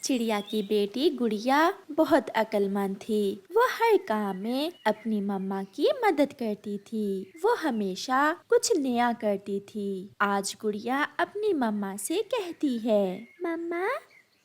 चिड़िया की बेटी गुड़िया बहुत अक्लमंद थी। वो हर काम में अपनी मम्मा की मदद करती थी। वो हमेशा कुछ नया करती थी। आज गुड़िया अपनी मम्मा से कहती है, मम्मा,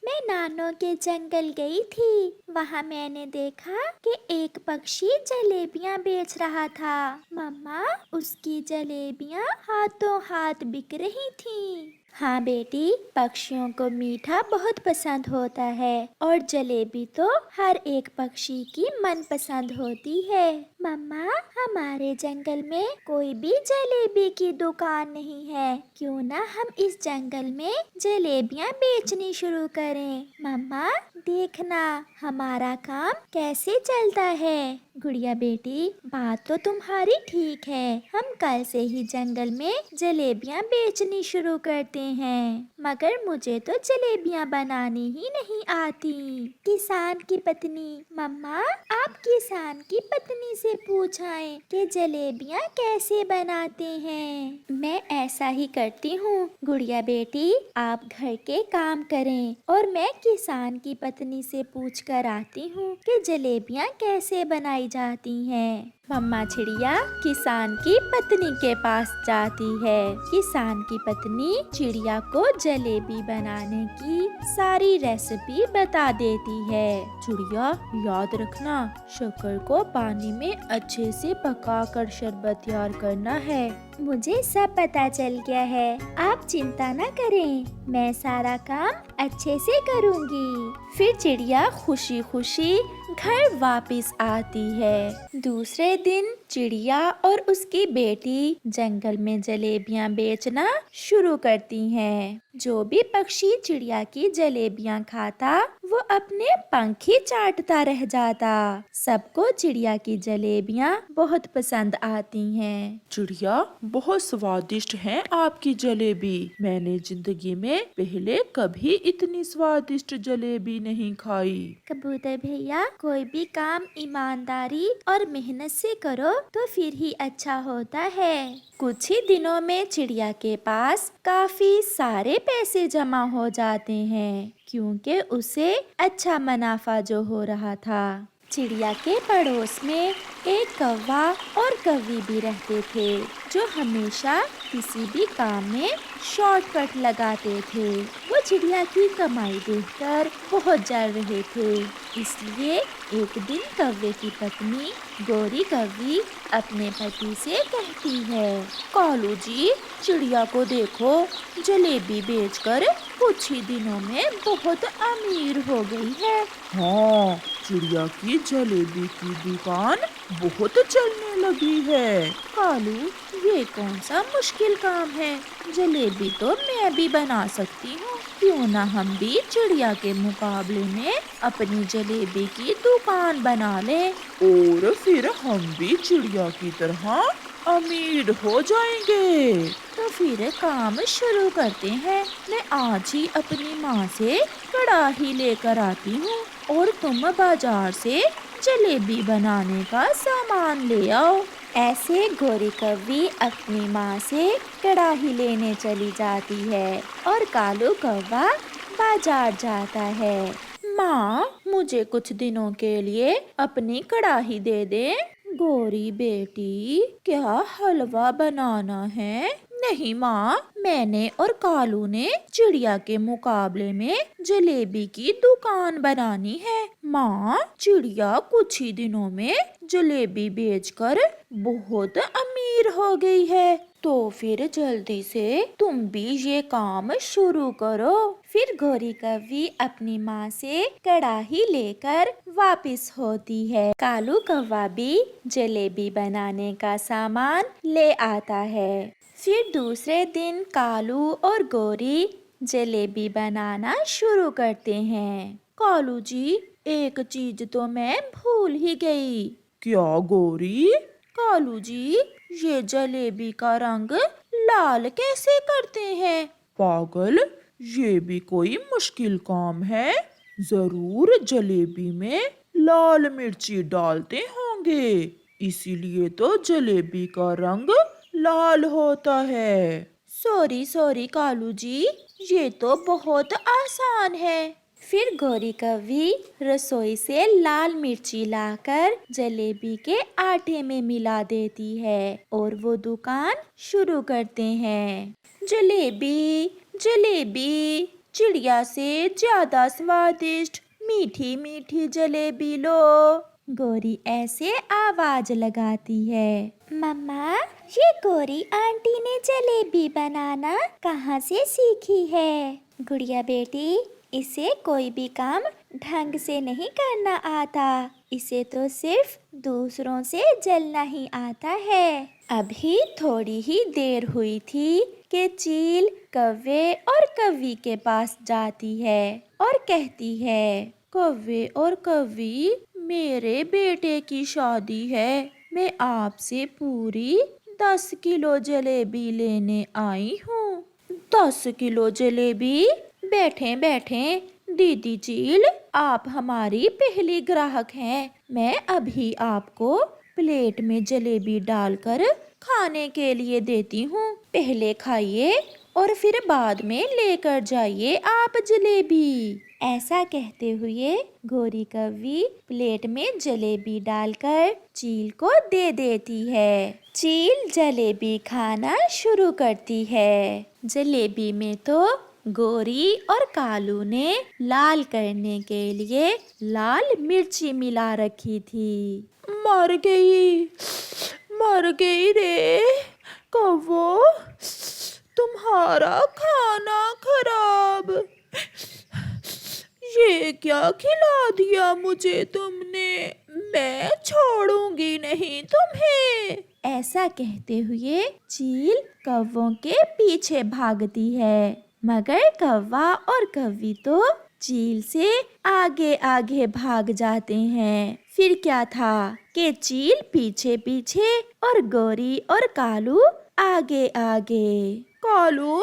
मैं नानो के जंगल गई थी। वहाँ मैंने देखा कि एक पक्षी जलेबियाँ बेच रहा था। मम्मा, उसकी जलेबियाँ हाथों हाथ बिक रही थीं। हाँ बेटी, पक्षियों को मीठा बहुत पसंद होता है और जलेबी तो हर एक पक्षी की मनपसंद होती है। मम्मा, हमारे जंगल में कोई भी जलेबी की दुकान नहीं है। क्यों ना हम इस जंगल में जलेबियाँ बेचनी शुरू करें। मम्मा, देखना हमारा काम कैसे चलता है। गुड़िया बेटी, बात तो तुम्हारी ठीक है। हम कल से ही जंगल में जलेबियाँ बेचनी शुरू करते हैं। मगर मुझे तो जलेबियाँ बनानी ही नहीं आती। किसान की पत्नी, मम्मा, आप किसान की पत्नी से पूछाएं कि जलेबियाँ कैसे बनाते हैं। मैं ऐसा ही करती हूँ गुड़िया बेटी, आप घर के काम करें और मैं किसान की पत्नी से पूछ कर आती हूँ कि जलेबियाँ कैसे बनाई जाती हैं। मम्मा चिड़िया किसान की पत्नी के पास जाती है। किसान की पत्नी चिड़िया को जलेबी बनाने की सारी रेसिपी बता देती है। चिड़िया, याद रखना, शक्कर को पानी में अच्छे से पकाकर शरबत तैयार करना है। मुझे सब पता चल गया है, आप चिंता न करें, मैं सारा काम अच्छे से करूँगी। फिर चिड़िया खुशी खुशी घर वापस आती है। दूसरे दिन चिड़िया और उसकी बेटी जंगल में जलेबियाँ बेचना शुरू करती हैं। जो भी पक्षी चिड़िया की जलेबियाँ खाता वो अपने पंख ही चाटता रह जाता। सबको चिड़िया की जलेबियाँ बहुत पसंद आती हैं। चिड़िया, बहुत स्वादिष्ट है आपकी जलेबी। मैंने जिंदगी में पहले कभी इतनी स्वादिष्ट जलेबी नहीं खाई। कबूतर भैया, कोई भी काम ईमानदारी और मेहनत से करो तो फिर ही अच्छा होता है। कुछ ही दिनों में चिड़िया के पास काफी सारे पैसे जमा हो जाते हैं, क्योंकि उसे अच्छा मुनाफा जो हो रहा था। चिड़िया के पड़ोस में एक कौवा और कौवी भी रहते थे, जो हमेशा किसी भी काम में शॉर्टकट लगाते थे। वो चिड़िया की कमाई देखकर बहुत जल रहे थे। इसलिए एक दिन कौवे की पत्नी गोरी कौवी अपने पति से कहती है, कालू जी, चिड़िया को देखो, जलेबी बेचकर कुछ ही दिनों में बहुत अमीर हो गई है। हाँ, चिड़िया की जलेबी की दुकान बहुत चलने लगी है। कालू, ये कौन सा मुश्किल काम है, जलेबी तो मैं भी बना सकती हूँ। क्यों ना हम भी चिड़िया के मुकाबले में अपनी जलेबी की दुकान बना लें और फिर हम भी चिड़िया की तरह अमीर हो जाएंगे। तो फिर काम शुरू करते हैं। मैं आज ही अपनी माँ से कड़ाही लेकर आती हूँ और तुम बाजार से जलेबी बनाने का सामान ले आओ। ऐसे गोरी कौवी अपनी माँ से कड़ाही लेने चली जाती है और कालू कौवा बाजार जाता है। माँ, मुझे कुछ दिनों के लिए अपनी कड़ाही दे दे। गोरी बेटी, क्या हलवा बनाना है? नहीं माँ, मैंने और कालू ने चिड़िया के मुकाबले में जलेबी की दुकान बनानी है। माँ, चिड़िया कुछ ही दिनों में जलेबी बेचकर बहुत अमीर हो गई है, तो फिर जल्दी से तुम भी ये काम शुरू करो। फिर गोरी कौवी अपनी माँ से कड़ाही लेकर वापस होती है। कालू कौवा भी जलेबी बनाने का सामान ले आता है। फिर दूसरे दिन कालू और गोरी जलेबी बनाना शुरू करते हैं। कालू जी, एक चीज तो मैं भूल ही गई। क्या गोरी? कालू जी, ये जलेबी का रंग लाल कैसे करते हैं? पागल, ये भी कोई मुश्किल काम है। जरूर जलेबी में लाल मिर्ची डालते होंगे, इसीलिए तो जलेबी का रंग लाल होता है। सॉरी सॉरी कालू जी, ये तो बहुत आसान है। फिर गौरी कौवी रसोई से लाल मिर्ची लाकर जलेबी के आटे में मिला देती है और वो दुकान शुरू करते हैं। जलेबी जलेबी, चिड़िया से ज्यादा स्वादिष्ट मीठी मीठी जलेबी लो। गौरी ऐसे आवाज लगाती है। मम्मा, ये गौरी आंटी ने जलेबी बनाना कहाँ से सीखी है? गुड़िया बेटी, इसे कोई भी काम ढंग से नहीं करना आता। इसे तो सिर्फ दूसरों से जलना ही आता है। अभी थोड़ी ही देर हुई थी कि चील कौवे और कौवी के पास जाती है और कहती है, कौवे और कौवी, मेरे बेटे की शादी है। मैं आपसे पूरी 10 किलो जलेबी लेने आई हूँ। 10 किलो जलेबी? बैठे बैठे दीदी चील, आप हमारी पहली ग्राहक हैं। मैं अभी आपको प्लेट में जलेबी डालकर खाने के लिए देती हूँ। पहले खाइए और फिर बाद में लेकर जाइए आप जलेबी। ऐसा कहते हुए गौरी कौवी प्लेट में जलेबी डालकर चील को दे देती है। चील जलेबी खाना शुरू करती है। जलेबी में तो गौरी और कालू ने लाल करने के लिए लाल मिर्ची मिला रखी थी। मर गई रे कौवो, तुम्हारा खाना खराब। ये क्या खिला दिया मुझे तुमने? मैं छोड़ूंगी नहीं तुम्हें। ऐसा कहते हुए चील कौवों के पीछे भागती है, मगर कौवा और कौवी तो चील से आगे आगे भाग जाते हैं। फिर क्या था कि चील पीछे पीछे और गौरी और कालू आगे आगे। कालू,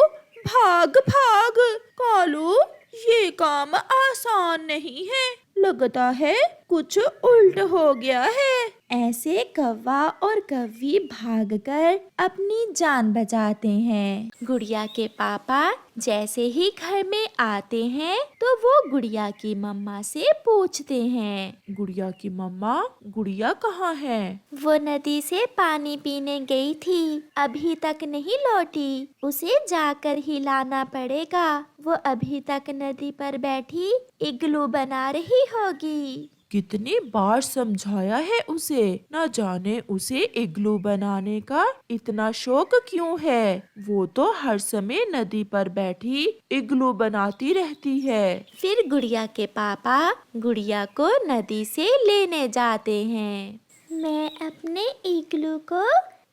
भाग भाग। कालू, ये काम आसान नहीं है, लगता है कुछ उल्ट हो गया है। ऐसे कौवा और कौवी भागकर अपनी जान बचाते हैं। गुड़िया के पापा जैसे ही घर में आते हैं तो वो गुड़िया की मम्मा से पूछते हैं, गुड़िया की मम्मा, गुड़िया कहाँ है? वो नदी से पानी पीने गई थी, अभी तक नहीं लौटी। उसे जाकर ही लाना पड़ेगा। वो अभी तक नदी पर बैठी इग्लू बना रही होगी। कितनी बार समझाया है उसे, न जाने उसे इग्लू बनाने का इतना शौक क्यों है। वो तो हर समय नदी पर बैठी इग्लू बनाती रहती है। फिर गुड़िया के पापा गुड़िया को नदी से लेने जाते हैं। मैं अपने इग्लू को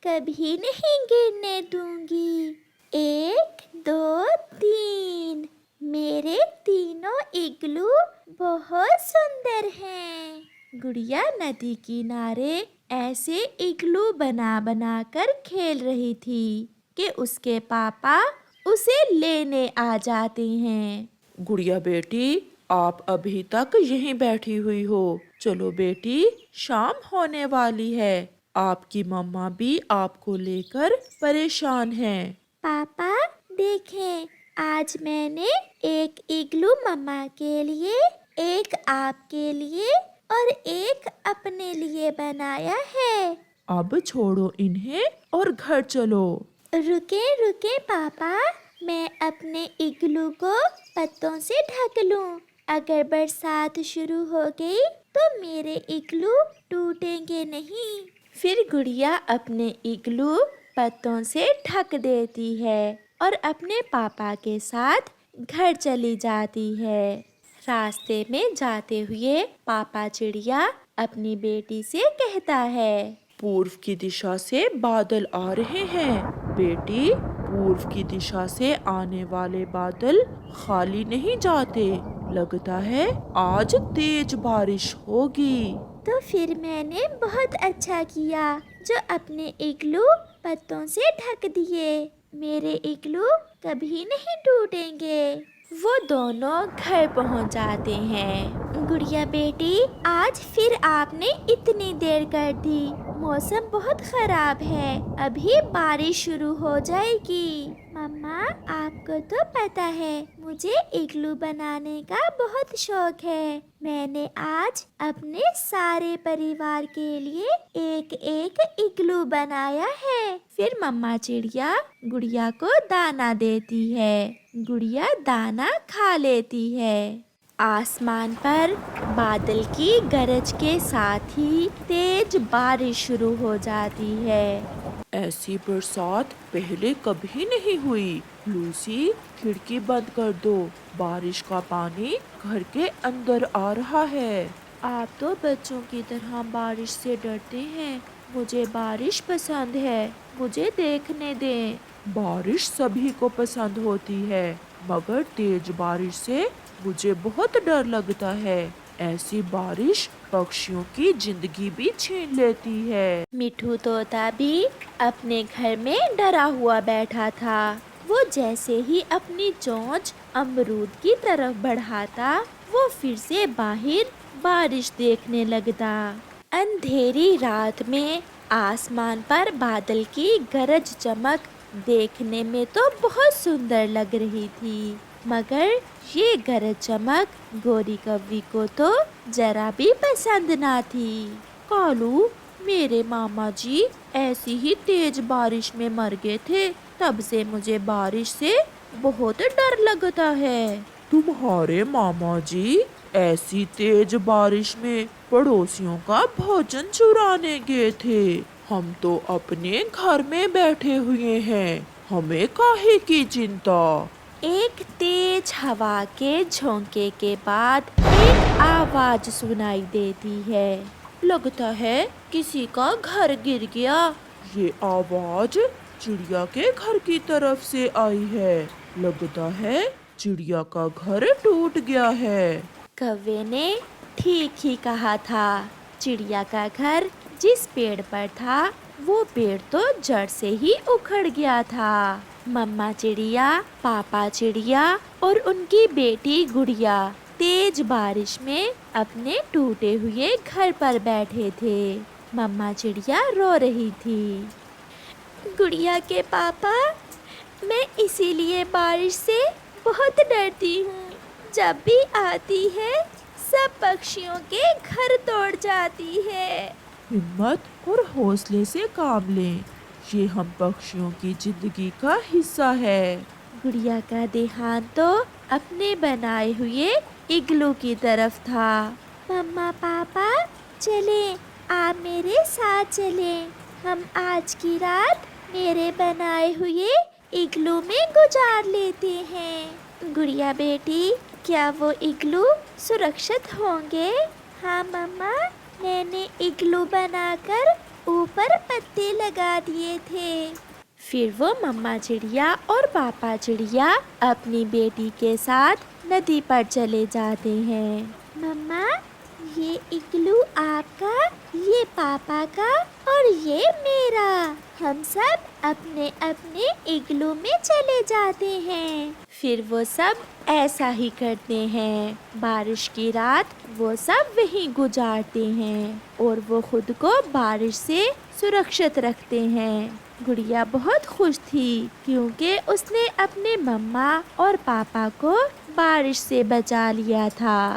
कभी नहीं गिरने दूंगी। 1 2 3, मेरे तीनों इग्लू बहुत सुंदर हैं। गुड़िया नदी किनारे ऐसे इग्लू बना बना कर खेल रही थी कि उसके पापा उसे लेने आ जाते हैं। गुड़िया बेटी, आप अभी तक यहीं बैठी हुई हो। चलो बेटी, शाम होने वाली है। आपकी मम्मा भी आपको लेकर परेशान हैं। पापा देखें, आज मैंने एक इग्लू मम्मा के लिए, एक आपके लिए और एक अपने लिए बनाया है। अब छोड़ो इन्हें और घर चलो। रुके रुके पापा, मैं अपने इग्लू को पत्तों से ढक लूं। अगर बरसात शुरू हो गई तो मेरे इग्लू टूटेंगे नहीं। फिर गुड़िया अपने इग्लू पत्तों से ढक देती है और अपने पापा के साथ घर चली जाती है। रास्ते में जाते हुए पापा चिड़िया अपनी बेटी से कहता है, पूर्व की दिशा से बादल आ रहे हैं। बेटी, पूर्व की दिशा से आने वाले बादल खाली नहीं जाते। लगता है आज तेज बारिश होगी। तो फिर मैंने बहुत अच्छा किया जो अपने इग्लू पत्तों से ढक दिए। मेरे इग्लू कभी नहीं टूटेंगे। वो दोनों घर पहुंच जाते हैं। गुड़िया बेटी, आज फिर आपने इतनी देर कर दी। मौसम बहुत खराब है, अभी बारिश शुरू हो जाएगी। मम्मा, आपको तो पता है मुझे इग्लू बनाने का बहुत शौक है। मैंने आज अपने सारे परिवार के लिए एक एक इग्लू बनाया है। फिर मम्मा चिड़िया गुड़िया को दाना देती है। गुड़िया दाना खा लेती है। आसमान पर बादल की गरज के साथ ही तेज बारिश शुरू हो जाती है। ऐसी बरसात पहले कभी नहीं हुई। लूसी, खिड़की बंद कर दो, बारिश का पानी घर के अंदर आ रहा है। आप तो बच्चों की तरह बारिश से डरते हैं। मुझे बारिश पसंद है, मुझे देखने दें। बारिश सभी को पसंद होती है, मगर तेज बारिश से मुझे बहुत डर लगता है। ऐसी बारिश पक्षियों की जिंदगी भी छीन लेती है। मिठू तोता भी अपने घर में डरा हुआ बैठा था। वो जैसे ही अपनी चोंच अमरूद की तरफ बढ़ाता, वो फिर से बाहर बारिश देखने लगता। अंधेरी रात में आसमान पर बादल की गरज चमक देखने में तो बहुत सुंदर लग रही थी, मगर ये गरज चमक गोरी कौवी को तो जरा भी पसंद ना थी। कालू, मेरे मामा जी ऐसी ही तेज बारिश में मर गए थे, तब से मुझे बारिश से बहुत डर लगता है। तुम्हारे मामा जी ऐसी तेज बारिश में पड़ोसियों का भोजन चुराने गए थे। हम तो अपने घर में बैठे हुए हैं, हमें काहे की चिंता। एक तेज हवा के झोंके के बाद एक आवाज सुनाई देती है। लगता है किसी का घर गिर गया। ये आवाज चिड़िया के घर की तरफ से आई है। लगता है चिड़िया का घर टूट गया है। कौवे ने ठीक ही कहा था। चिड़िया का घर जिस पेड़ पर था, वो पेड़ तो जड़ से ही उखड़ गया था। मम्मा चिड़िया, पापा चिड़िया और उनकी बेटी गुड़िया तेज बारिश में अपने टूटे हुए घर पर बैठे थे। मम्मा चिड़िया रो रही थी। गुड़िया के पापा, मैं इसीलिए बारिश से बहुत डरती हूँ। जब भी आती है सब पक्षियों के घर तोड़ जाती है। हिम्मत और हौसले से काम लें, ये हम पक्षियों की जिंदगी का हिस्सा है। गुड़िया का ध्यान तो अपने बनाए हुए इग्लू की तरफ था। मम्मा पापा, चले, आप मेरे साथ चले। हम आज की रात मेरे बनाए हुए इग्लू में गुजार लेते हैं। गुड़िया बेटी, क्या वो इग्लू सुरक्षित होंगे? हाँ मम्मा, मैंने इग्लू बनाकर ऊपर पत्ते लगा दिए थे। फिर वो मम्मा चिड़िया और पापा चिड़िया अपनी बेटी के साथ नदी पर चले जाते हैं। मम्मा, ये इग्लू आपका, ये पापा का और ये मेरा। हम सब अपने अपने इग्लू में चले जाते हैं। फिर वो सब ऐसा ही करते हैं। बारिश की रात वो सब वहीं गुजारते हैं और वो खुद को बारिश से सुरक्षित रखते हैं। गुड़िया बहुत खुश थी क्योंकि उसने अपने मम्मा और पापा को बारिश से बचा लिया था।